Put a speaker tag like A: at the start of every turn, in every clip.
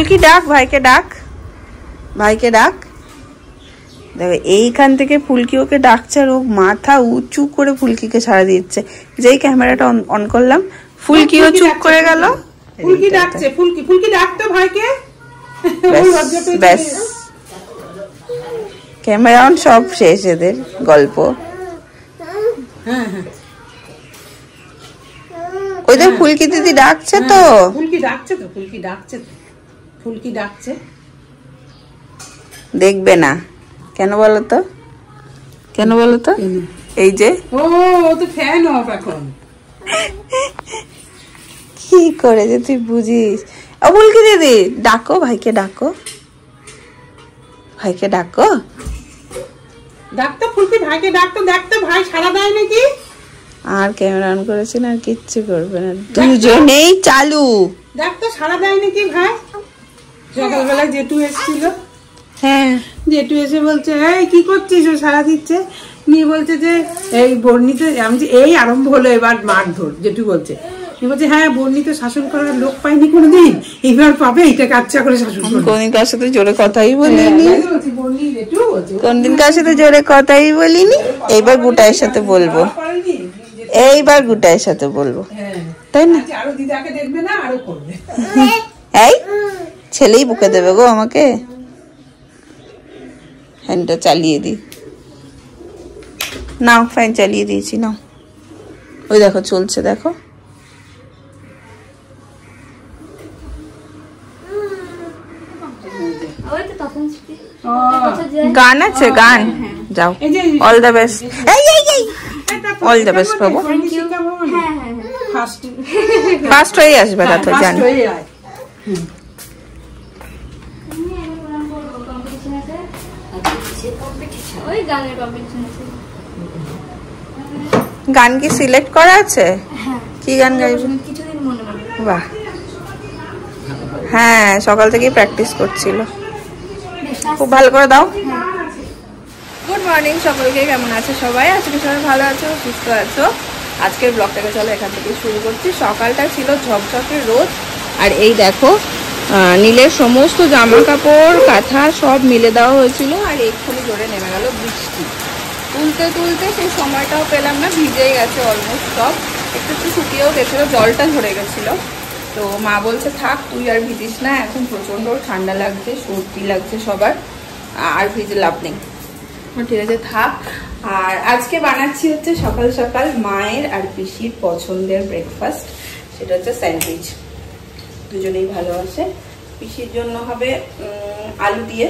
A: ফুলকি ডাক ভাইকে, ডাক ভাইকে ডাক। দেখো এইখান থেকে ফুলকি ওকে ডাকছে আর ও মাথা উঁচু করে ফুলকিকে ছাড়া দিচ্ছে। যেই ক্যামেরাটা অন করলাম ফুলকিও চুপ করে গেল।
B: ফুলকি ডাকছে, ফুলকি ফুলকি ডাকতো ভাইকে।
A: ব্যাস ক্যামেরা অন, সব শেষ এদের গল্প।
B: হ্যাঁ হ্যাঁ
A: ওদের ফুলকি দিদি ডাকছে তো,
B: ফুলকি ডাকছে তো, ফুলকি ডাকছে তো, ফুলকি ডাকছে।
A: দেখবে না কেন বলো তো, কেন বলো তো? এই যে
B: ও তো ফ্যান অফ এখন।
A: কি করে যে তুই বুঝিস। ও ফুলকি দিদি ডাকো ভাইকে, ডাকো ভাইকে, ডাকো।
B: ডাকতো ফুলকি ভাইকে, ডাকতো। দেখতো ভাই সারা দেয় নাকি।
A: আর ক্যামেরা অন করেছি না, আর কিচ্ছু করবে না, দুজনেই চালু।
B: ডাকতো সারা দেয় নাকি ভাই। সকালবেলা জেঠু এসেছিল,
A: হ্যাঁ
B: জেঠু এসে বলছে এই কি করছিস, ও সারা দিচ্ছে। নিয়ে বলছে যে এই বর্ণিতে, আমি যে এই আরম্ভ হলো এবার মারধর। জেঠু বলছে, বলছে হ্যাঁ বর্ণিতে শাসন করার লোক পাইনি কোনোদিন, এবার পাবে, এটা কাচ্চা করে শাসন করবে।
A: কোনদিন কার সাথে জোরে কথাই বলিনি, কোনদিন কার সাথে জোরে কথাই বলিনি। এইবার গুটাইয়ের সাথে বলবো, এইবার গুটাইয়ের সাথে বলবো, তাই না?
B: আরো দিদাকে দেখবে না, আরো করবে।
A: এই ছেলেই বুকে দেবে গো আমাকে। ফ্যানটা চালিয়ে দি, নাও ফ্যান চালিয়ে দিয়েছি, নাও। ওই দেখো চলছে, দেখো। গান আছে, গান যাও। All the best, all the best Babu. First হয়ে আসবে, তা তো জানি। গান কি সিলেক্ট করা আছে? কি গান গাইবে? বাহ, হ্যাঁ সকাল থেকেই প্র্যাকটিস করছিল, খুব ভালো করে দাও। গুড মর্নিং সকলকে, কেমন আছে সবাই? আজকে সবাই ভালো আছো, সুস্থ আছো। আজকের ব্লগটাকে চলো এখান থেকে শুরু করছি। সকালটা ছিল ঝকঝকে রোদ, আর এই দেখো নীলের সমস্ত জামা কাপড় কাঁথা সব মিলে দেওয়া হয়েছিল, আর এক্ষুনি জোরে নেমে গেল বৃষ্টি। তুলতে তুলতে সেই সময়টাও পেলাম না, ভিজেই গেছে অলমোস্ট সব, একটু একটু শুকিয়েও গেছিলো, জলটা ধরে গেছিলো। তো মা বলছে থাক তুই আর ভিজিস না, এখন প্রচণ্ড ঠান্ডা লাগছে, সর্দি লাগছে সবার, আর ভিজে লাভ নেই। ঠিক আছে থাক। আর আজকে বানাচ্ছি হচ্ছে সকাল সকাল মায়ের আর পিসির পছন্দের ব্রেকফাস্ট, সেটা হচ্ছে স্যান্ডউইচ। দুজনেই ভালোবাসে। পিসির জন্য হবে আলু দিয়ে,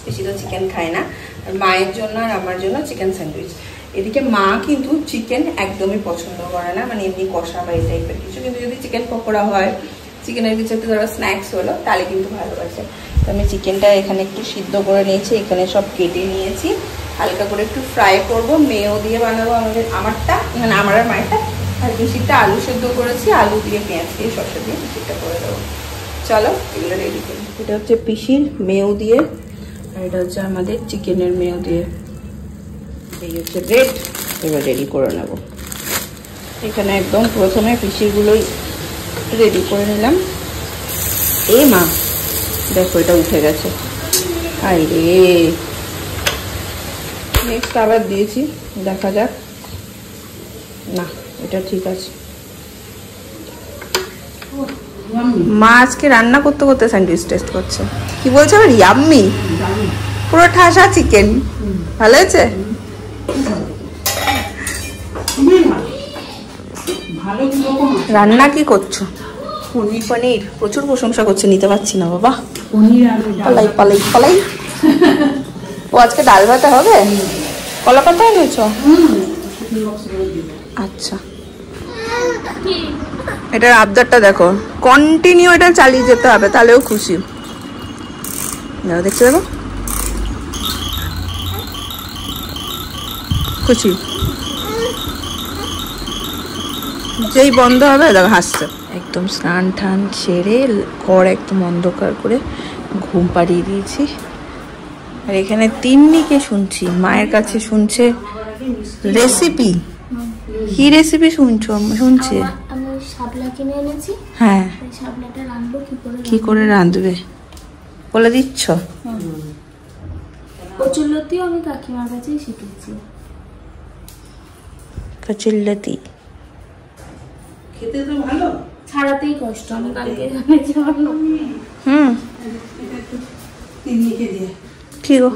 A: পিসি তো চিকেন খায় না, আর মায়ের জন্য আর আমার জন্য চিকেন স্যান্ডউইচ। এদিকে মা কিন্তু চিকেন একদমই পছন্দ করে না, মানে এমনি কষা বা এই টাইপের কিছু, কিন্তু যদি চিকেন পকোড়া হয়, চিকেনের ভিতরে ধরো স্ন্যাক্স হলো, তাহলে কিন্তু ভালোবাসে। তো আমি চিকেনটা এখানে একটু সিদ্ধ করে নিয়েছি, এখানে সব কেটে নিয়েছি, হালকা করে একটু ফ্রাই করবো, মেও দিয়ে বানাবো আমারটা, মানে আমার আর মায়েরটা। আর পিসিরটা আলু সেদ্ধ করেছি, আলু দিয়ে পেঁয়াজ দিয়ে শসা দিয়ে পিসিরটা করে দেবো। চলো এগুলো রেডি করি। এটা হচ্ছে পিসির মেও দিয়ে, আর এটা হচ্ছে আমাদের চিকেনের মেও দিয়ে। এই হচ্ছে ব্রেড, এবার রেডি করে নেব। এখানে একদম প্রথমে পিসিরগুলোই রেডি করে নিলাম। এই মা দেখো এটা উঠে গেছে, আই রে। নেক্সট আবার দিয়েছি, দেখা যাক। না এটা ঠিক আছে। মা আজকে রান্না করতে করতে স্যান্ডউইচ টেস্ট করছে, কি বলছে আবার? ইয়াম্মি, পুরো ঠাসা চিকেন। ভালো হয়েছে? রান্না কি করছো? পনির প্রচুর প্রশংসা করছে, নিতে পারছি না বাবা। পালাই পালাই পালাই। ও আজকে ডাল ভাতে হবে? কলা পাতা এনেছো? আচ্ছা, এটার আবদারটা দেখো, কন্টিনিউ এটা চালিয়ে যেতে হবে, তাহলেও খুশি। দেখছো দেখো, খুশি। যেই বন্ধ হবে দেখো হাসছে। একদম স্নান টান সেরে ঘর একদম অন্ধকার করে ঘুম পাড়িয়ে দিয়েছি। আর এখানে তিন্নিকে শুনছি, মায়ের কাছে শুনছে রেসিপি। কি রেসিপি শুনছো? শুনছে
C: শাপলা কিনে এনেছি।
A: হ্যাঁ,
C: শাপলাটা রাঁধবো
A: কি করে রাঁধবে বলে দিচ্ছ?
C: কচুরলতিও আমি কাকিমার কাছেই শিখেছি।
A: কচুরলতি
B: খেতে তো ভালো,
C: ছাড়াতেই কষ্ট। আমি কালকে
B: তিন্নিকে দিয়ে
A: কি গো?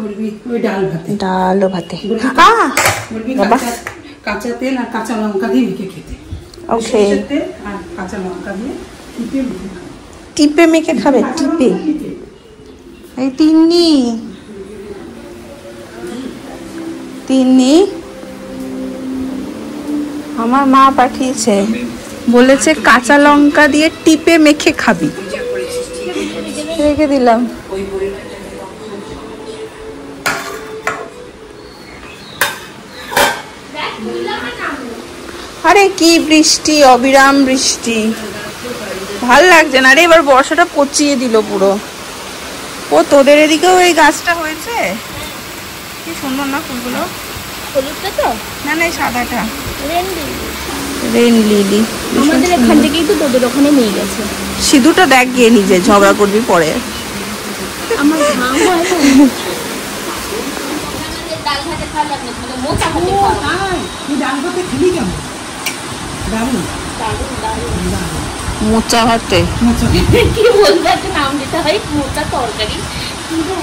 B: ওই ডাল ভাতে,
A: ডাল ও ভাতে
B: বাবা কাঁচা তেল আর কাঁচা লঙ্কা দিয়ে মেখে খেতে।
A: ওকে,
B: তেল আর কাঁচা লঙ্কা দিয়ে
A: টিপে মেখে খাবে। টিপে এই তিন্নি তিন্নি আমার মা পাঠিয়েছে, বলেছে কাঁচা লঙ্কা দিয়ে টিপে মেখে খাবি। রেখে দিলাম। আরে কি বৃষ্টি, অবিরাম বৃষ্টি, ভাল লাগছে না রে। এবার বর্ষাটা পচিয়ে দিল পুরো। ও তোদের এদিকেও এই গাছটা হয়েছে, কি সুন্দর না ফুলগুলো।
C: হলুদটা তো
A: না না, এই সাদাটা
C: রেন
A: রেন
C: লিলি।
A: লিলি।
C: আমাদের এখান থেকেই তো তোদের ওখানে নিয়ে গেছে।
A: সিঁদুরটা দেখ গিয়ে, নিজে ঝগড়া করবি পরে।
C: আমার ঘাম হয় না। ডাল ভাতে খাওয়া লাগবে, মোচা ভাতে খাওয়া।
B: ডাল ভাতে খেলি কেমন দারুণ।
A: মোচা ভাতে
C: কি বলবো, একটা নাম দিতে হয়, মোচা তরকারি, কিন্তু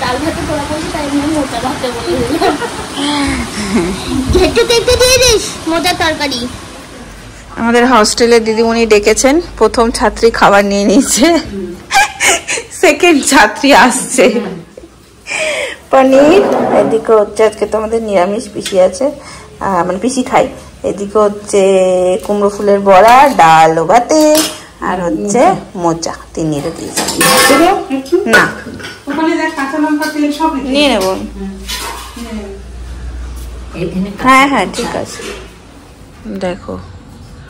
C: ডাল ভাতে তোরা বলছি তাই আমি মোচা ভাতে বলে দিলাম। একটু দিয়ে দিস মোচা তরকারি।
A: আমাদের হস্টেলের দিদিমণি ডেকেছেন, প্রথম ছাত্রী খাবার নিয়ে নিয়েছে, সেকেন্ড ছাত্রী আসছে। পনির, এদিকে হচ্ছে আজকে তো আমাদের নিরামিষ পিসি আছে, মানে পিসি খাই। এদিকে হচ্ছে কুমড়ো ফুলের বড়া, ডাল ও ভাতে, আর হচ্ছে মোচা। তিনিরে দিয়েছি না, নিয়ে নেব। হ্যাঁ হ্যাঁ ঠিক আছে। দেখো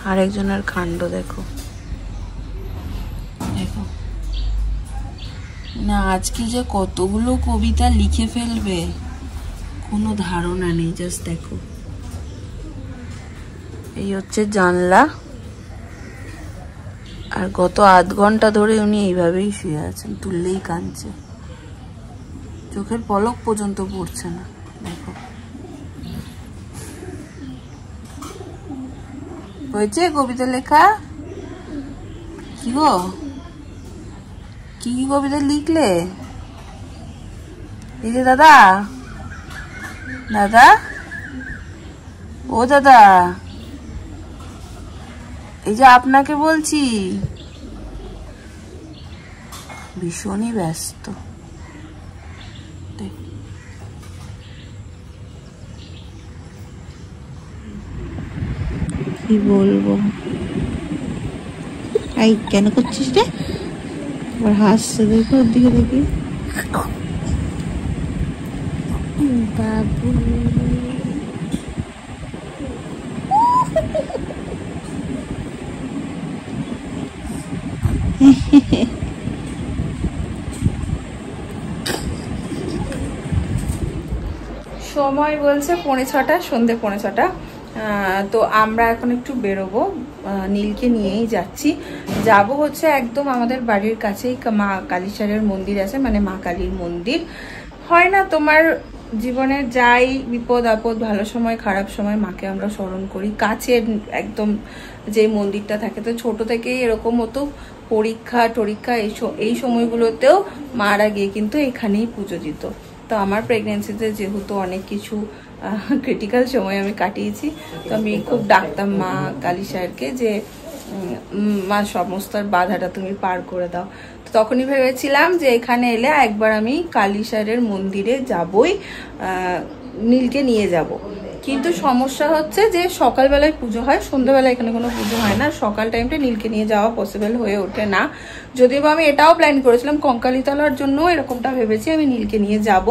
A: আরেকজনের কাণ্ড, দেখো দেখো না, আজকে যে কতগুলো কবিতা লিখে ফেলবে কোনো ধারণা নেই। জাস্ট দেখো, এই হচ্ছে জানলা, আর গত আধ ঘন্টা ধরে উনি এইভাবেই শুয়ে আছেন, তুললেই কাঁদছে, চোখের পলক পর্যন্ত পড়ছে না। দেখো হয়েছে কবিতা লেখা? কি গো, কি কি কবিতা লিখলে? এই যে দাদা, দাদা, ও দাদা, এই যে আপনাকে বলছি, ভীষণই ব্যস্ত। কি বলবো, এই কেন করছিস রে? আবার হাসছে, দেখো ওর দিকে দেখি।
C: বাবু
A: সময় বলছে 5:45, সন্ধ্যে 5:45। তো আমরা এখন একটু বেরোবো, নীলকে নিয়েই যাচ্ছি। যাব হচ্ছে একদম আমাদের বাড়ির কাছেই মা কালীশ্বরের মন্দির আছে, মানে মা কালীর মন্দির। হয় না তোমার জীবনের যাই বিপদ আপদ, ভালো সময় খারাপ সময় মাকে আমরা স্মরণ করি। কাছের একদম যে মন্দিরটা থাকে, তো ছোট থেকেই এরকম হতো, পরীক্ষা টরীক্ষা এই সময়গুলোতেও মারা গিয়ে কিন্তু এখানেই পুজো দিত। তো আমার প্রেগনেন্সিতে যেহেতু অনেক কিছু ক্রিটিক্যাল সময় আমি কাটিয়েছি, তো আমি খুব ডাকতাম মা কালী সাহেবকে যে মা সমস্ত বাধাটা তুমি পার করে দাও। তো তখনই ভেবেছিলাম যে এখানে এলে একবার আমি কালী সাহেবের মন্দিরে যাবই, নীলকে নিয়ে যাব। কিন্তু সমস্যা হচ্ছে যে সকালবেলায় পুজো হয়, সন্ধ্যাবেলায় এখানে কোনো পুজো হয় না। সকাল টাইমটা নীলকে নিয়ে যাওয়া পসিবল হয়ে ওঠে না। যদিও আমি এটাও প্ল্যান করেছিলাম কঙ্কালীতলার জন্য, এরকমটা ভেবেছি আমি নীলকে নিয়ে যাব,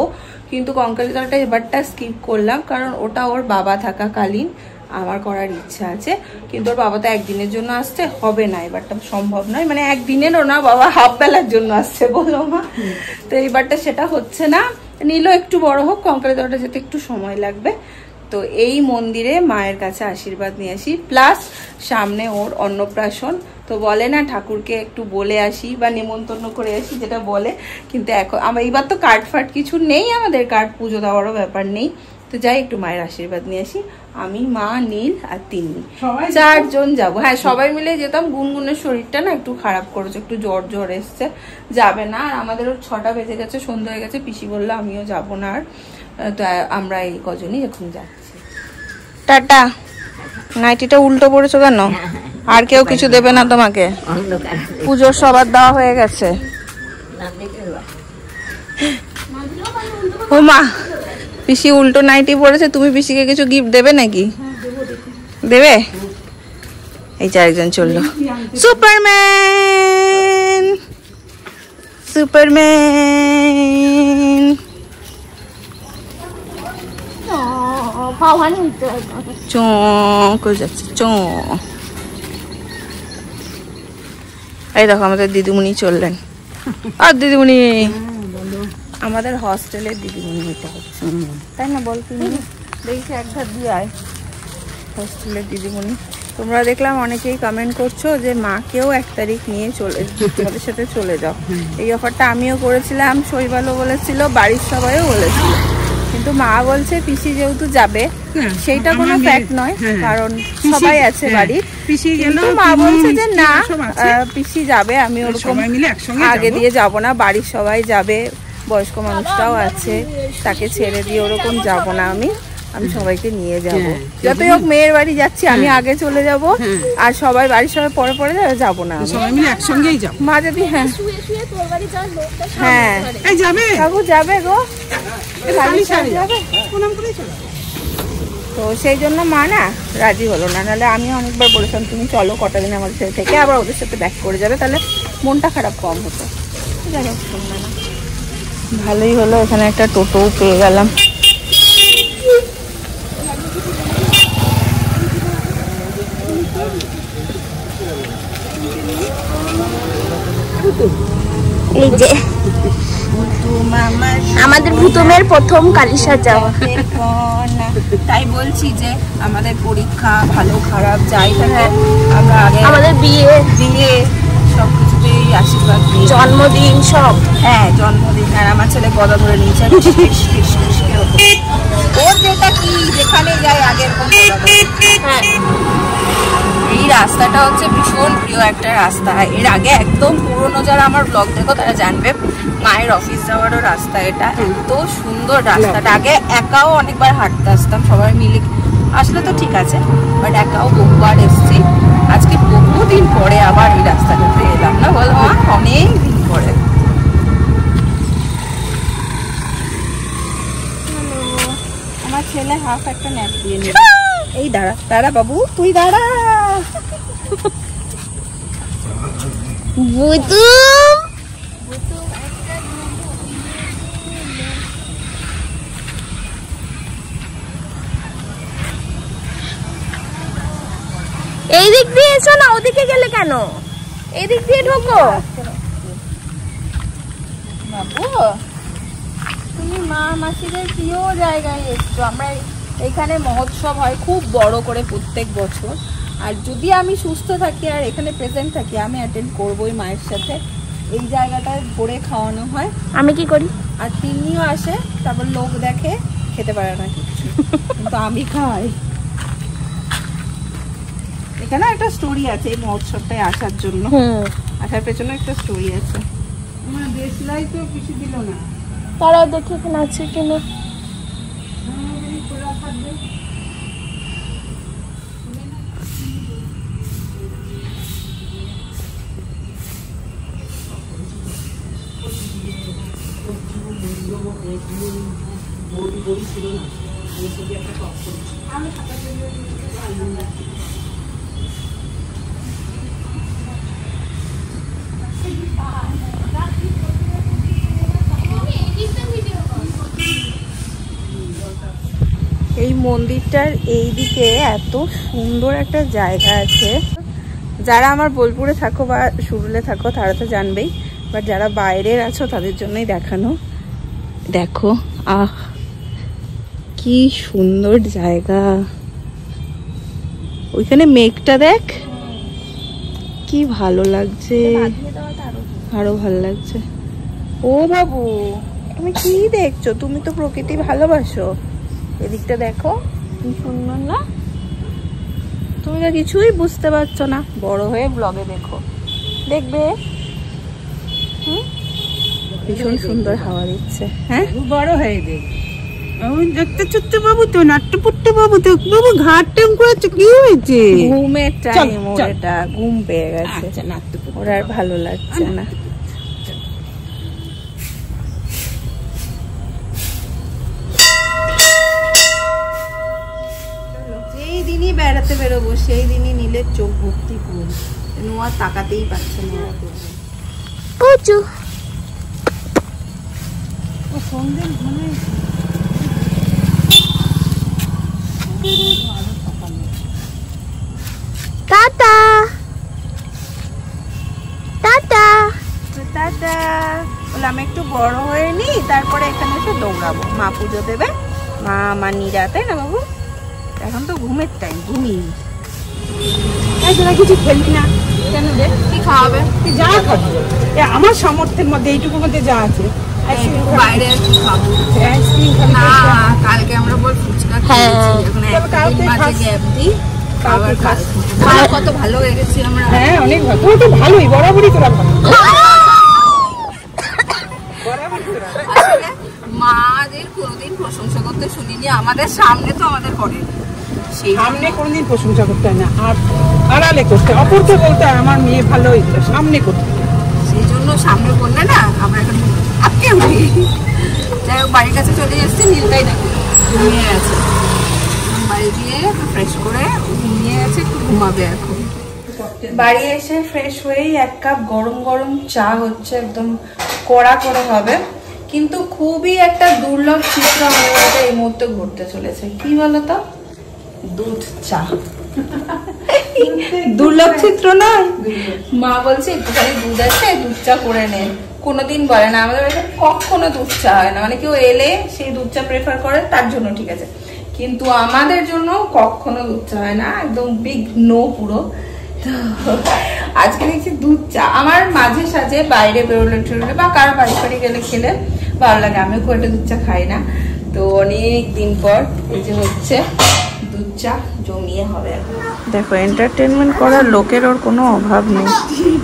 A: কিন্তু কঙ্কালীতলাটা এবারটা স্কিপ করলাম, কারণ ওটা ওর বাবা থাকাকালীন আমার করার ইচ্ছা আছে। কিন্তু ওর বাবা তো একদিনের জন্য আসছে, হবে না এবারটা, সম্ভব নয়, মানে একদিনেরও না বাবা, হাফ বেলার জন্য আসছে বলো মা। তো এইবারটা সেটা হচ্ছে না। নীলও একটু বড় হোক, কঙ্কালীতলাটা যেতে একটু সময় লাগবে। তো এই মন্দিরে মায়ের কাছে আশীর্বাদ নিয়ে আসি, প্লাস সামনে ওর অন্নপ্রাশন। তো বলে না ঠাকুরকে একটু বলে আসি বা নিমন্ত্রণ করে আসি, যেটা বলে। কিন্তু এখন আমার এইবার তো কার্ড ফাট কিছু নেই, আমাদের কার্ড পুজো দেওয়ারও ব্যাপার নেই। তো যাই একটু মায়ের আশীর্বাদ নিয়ে আসি। আমি, মা, নীল আর তিন্নি, 4 জন যাবো। হ্যাঁ, সবাই মিলে যেতাম। গুনগুনের শরীরটা না একটু খারাপ করেছে, একটু জ্বর এসছে, যাবে না। আর আমাদেরও 6টা বেজে গেছে, সন্ধ্যা হয়ে গেছে। পিসি বললো আমিও যাবো না। আর তো আমরা এই কজনই এখন যাচ্ছি। টাটা। নাইটিটা উল্টো পড়েছো কেন? আর কেউ কিছু দেবে না তোমাকে? পুজোর সবার দেওয়া হয়ে গেছে। ও মা, পিসি উল্টো নাইটি পড়েছে, তুমি পিসিকে কিছু গিফট দেবে নাকি? দেবে? এই যে আরেকজন চললো, সুপারম্যান। সুপারম্যান করে যাচ্ছে। এই দেখো আমাদের দিদিমণি চললেন। আর দিদিমণি, আমাদের হস্টেলের দিদিমণি হতে হচ্ছে, তাই না? বল তুমি, দেখি একধার দিয়ে আয়। হস্টেলের দিদিমণি। তোমরা দেখলাম অনেকেই কমেন্ট করছো যে মাকেও 1 তারিখ নিয়ে তোমাদের সাথে চলে যাও। এই অফারটা আমিও করেছিলাম, শৈবালও বলেছিল, বাড়ির সবাইও বলেছিল। কিন্তু মা বলছে পিসি যেহেতু যাবে, সেইটা কোনো ফ্যাক্ট নয়, কারণ সবাই আছে বাড়ির। কিন্তু মা বলছে যে না, পিসি যাবে, আমি ওরকম আগে দিয়ে যাব না, বাড়ির সবাই যাবে, বয়স্ক মানুষটাও আছে, তাকে ছেড়ে দিয়ে ওরকম যাব না। আমি সবাইকে নিয়ে যাব। যতই হোক মেয়ের বাড়ি যাচ্ছি, আমি আগে চলে যাব, আর সবাই বাড়ির সবাই পরে পরে যাব না,
B: সবাই মিলে একসঙ্গেই যাব।
A: মা যদি হ্যাঁ যাবে, বাবু যাবে গো, যাবে। তো সেই জন্য মা না রাজি হলো না। নাহলে আমি অনেকবার বলেছিলাম তুমি চলো কটা দিন আমাদের সাথে থেকে, আবার ওদের সাথে ব্যাক করে যাবে, তাহলে মনটা খারাপ কম হতো। যাই হোক, শুনবে না। ভালোই হলো, এখানে একটা টোটোও পেয়ে গেলাম।
C: এই যে আমাদের ভূতমের প্রথম কালিশা যাওয়া।
A: তাই বলছি যে আমাদের পরীক্ষা ভালো খারাপ যাই থাকে, আমরা আগে
C: আমাদের বিয়ে
A: সবকিছুতেই আশীর্বাদ দিই,
C: জন্মদিন সব।
A: হ্যাঁ, জন্মদিন। আর আমার ছেলে গদা ধরে নিয়েছে, ওর যেটা কি যেখানে যায় আগের এই রাস্তাটা হচ্ছে ভীষণ প্রিয় একটা রাস্তা। এর আগে একদম পুরোনো যারা আমার ব্লগ দেখো তারা জানবে, মায়ের অফিস যাওয়ারও রাস্তা এটা। এত সুন্দর রাস্তাটা। আগে একাও অনেকবার হাঁটতে আসতাম, সবাই মিলে আসলে তো ঠিক আছে, বাট একাও বহুবার এসছি। আজকে বহুদিন পরে আবার এই রাস্তাটাতে এলাম, না বলো মা? অনেক দিন পরে। আমার ছেলে হাফ একটা ন্যাপ দিয়ে নিল। এই দাঁড়া বাবু, তুই দাঁড়া।
C: এই দিক দিয়ে এসো না, ওদিকে গেলে কেন? এই দিক দিয়ে ঢোকো।
A: বাবু, তুমি মা মাসিদের প্রিয় জায়গায় এসছো। আমরা এখানে মহোৎসব হয় খুব বড় করে প্রত্যেক বছর, আর যদি আমি সুস্থ থাকি আর এখানে প্রেজেন্ট থাকি, আমি অ্যাটেন্ড করবোই মায়ের সাথে। এই জায়গাটায় ভরে খাওয়ানো হয়।
C: আমি কি করি?
A: আর তিনিও আসে, তারপর লোক দেখে, খেতে পারে না কিছু, কিন্তু আমি খাই। এখানে একটা স্টোরি আছে এই মহোৎসবটায় আসার জন্য, আসার পেছনে একটা স্টোরি আছে।
B: আমার দেশলাই তো কিছু দিল না,
C: তারাও দেখে এখানে আছে কিনা।
A: এই মন্দিরটার এই দিকে এত সুন্দর একটা জায়গা আছে। যারা আমার বোলপুরে থাকো বা সুরুলে থাকো তারা তো জানবেই, বাট যারা বাইরের আছো তাদের জন্যই দেখানো। দেখো, কি সুন্দর জায়গা, ওইখানে মেঘটা দেখ, কি ভালো লাগছে, আরো ভালো লাগছে। ও বাবু, তুমি কি দেখছো? তুমি তো প্রকৃতি ভালোবাসো, এদিকটা দেখো কি সুন্দর না? তুমি তো কিছুই বুঝতে পারছো না, বড় হয়ে ব্লগে দেখো, দেখবে। ভীষণ সুন্দর হাওয়া দিচ্ছে। হ্যাঁ,
B: বড় হয়ে দেখ, একটা ছোট্ট বাবু তো, নাট্যপুট্ট বাবু তো, বাবু ঘাট টেম করেছে, কি হয়েছে?
A: ঘুমের টাইম, ওটা ঘুম পেয়ে গেছে, ওর আর ভালো লাগছে না। যেই দিনই বেড়াতে বেরোবো সেই দিনই নিলে চোখ ভর্তি ঘুম, নোয়া তাকাতেই পারছে না।
B: সন্ধ্যে মানে
A: টাটা টাটা টাটা। বলে আমি একটু বড় হয়ে নি, তারপরে এখানে এসে দৌড়াবো, মা পুজো দেবে, মা আমার নিরা, তাই না বাবু? এখন তো ঘুমের টাইম, ঘুমিয়ে
B: কিছু খেলি না
A: কেন রে? কি খাওয়াবে?
B: যা খাবি আমার সামর্থ্যের মধ্যে, এইটুকুর মধ্যে যা আছে।
A: বাইরে খাবো না, কালকে আমরা বল ফুচকা খেয়েছি, এখন একটা দিন মাঝে গ্যাপ দিই, খাবার খাচ্ছি। কত ভালো হয়ে গেছি আমরা।
B: হ্যাঁ, অনেক ভালো, তুই তো ভালোই, বরাবরই তোরা ভালো।
A: মাদের কোনোদিন প্রশংসা করতে শুনিনি, আমাদের সামনে তো আমাদের করে, সেই
B: সামনে কোনোদিন প্রশংসা করতে হয় না, আর আড়ালে করতে, অপরকে বলতে হয় আমার মেয়ে ভালোই, সামনে করতে।
A: সেই জন্য সামনে করলে না আমরা এখন আটকে উঠি। যাই হোক, বাড়ির কাছে চলে এসেছি, নীলটাই দেখো ঘুমিয়ে আছে, বাড়ি গিয়ে ফ্রেশ করে ঘুমিয়ে আছে, একটু ঘুমাবে এখন। বাড়ি এসে ফ্রেশ হয়েই এক কাপ গরম গরম চা হচ্ছে, একদম কড়া করে হবে, কিন্তু খুবই একটা দুর্লভ চিত্র আমাদের কাছে এই মুহূর্তে ঘটতে চলেছে। কি বলতো? দুধ চা। দুর্লভ চিত্র নয়, মা বলছে একটুখানি দুধ আছে, দুধ চা করে নে। কোনোদিন বলে না, আমাদের বাড়িতে কখনো দুধ চা হয় না, মানে কেউ এলে সেই দুধ চা প্রেফার করে তার জন্য ঠিক আছে, কিন্তু আমাদের জন্য কখনো দুধ চা হয় না, একদম বিগ নো পুরো। আজকে দেখছি দুধ চা। আমার মাঝে সাঝে বাইরে বেরোলে টেরোলে বা কারো বাড়ি বাড়ি গেলে খেলে ভালো লাগে, আমি খুব একটা দুধ চা খাই না, তো অনেক দিন পর এই যে হচ্ছে দুধ চা জমিয়ে হবে। দেখো, এন্টারটেনমেন্ট করার লোকের ওর কোনো অভাব নেই।
C: ঠিক